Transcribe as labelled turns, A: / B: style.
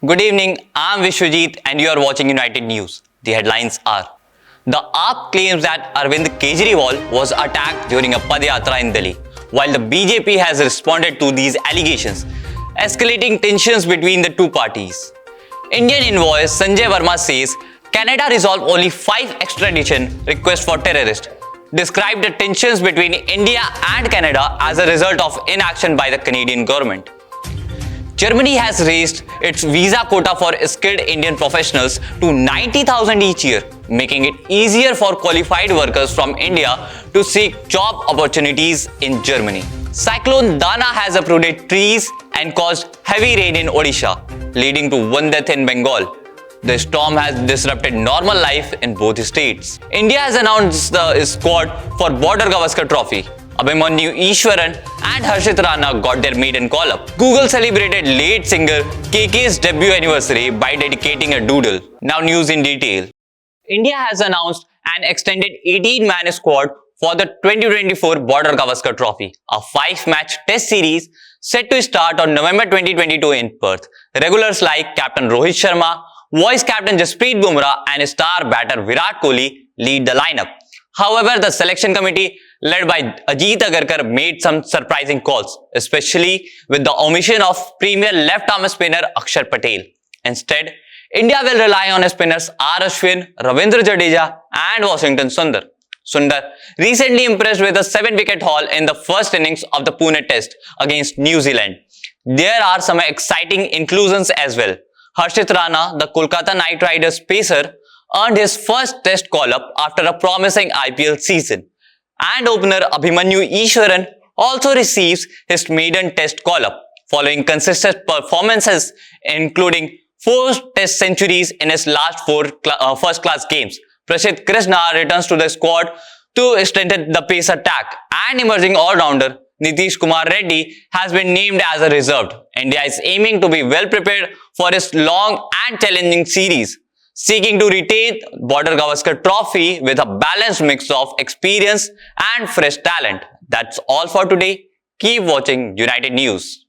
A: Good evening, I'm Vishwajeet and you are watching United News. The headlines are: the AAP claims that Arvind Kejriwal was attacked during a Padyatra in Delhi, while the BJP has responded to these allegations, escalating tensions between the two parties. Indian envoy Sanjay Verma says Canada resolved only 5 extradition requests for terrorists, described the tensions between India and Canada as a result of inaction by the Canadian government. Germany has raised its visa quota for skilled Indian professionals to 90,000 each year, making it easier for qualified workers from India to seek job opportunities in Germany. Cyclone Dana has uprooted trees and caused heavy rain in Odisha, leading to one death in Bengal. The storm has disrupted normal life in both states. India has announced the squad for Border-Gavaskar Trophy. Abhimanyu Easwaran and Harshit Rana got their maiden call-up. Google celebrated late singer KK's debut anniversary by dedicating a doodle. Now news in detail. India has announced an extended 18-man squad for the 2024 Border-Gavaskar Trophy, a 5-match test series set to start on November 2022 in Perth. Regulars like Captain Rohit Sharma, Vice Captain Jasprit Bumrah and star batter Virat Kohli lead the lineup. However, the selection committee led by Ajit Agarkar made some surprising calls, especially with the omission of premier left-arm spinner Akshar Patel. Instead, India will rely on spinners R. Ashwin, Ravindra Jadeja and Washington Sundar. Sundar recently impressed with a 7-wicket haul in the first innings of the Pune Test against New Zealand. There are some exciting inclusions as well. Harshit Rana, the Kolkata Knight Riders pacer, earned his first test call-up after a promising IPL season. And opener Abhimanyu Easwaran also receives his maiden test call-up, following consistent performances including 4 test centuries in his last 4 first-class games. Prasidh Krishna returns to the squad to strengthen the pace attack, and emerging all-rounder Nitish Kumar Reddy has been named as a reserve. India is aiming to be well prepared for its long and challenging series, seeking to retain Border-Gavaskar Trophy with a balanced mix of experience and fresh talent. That's all for today. Keep watching United News.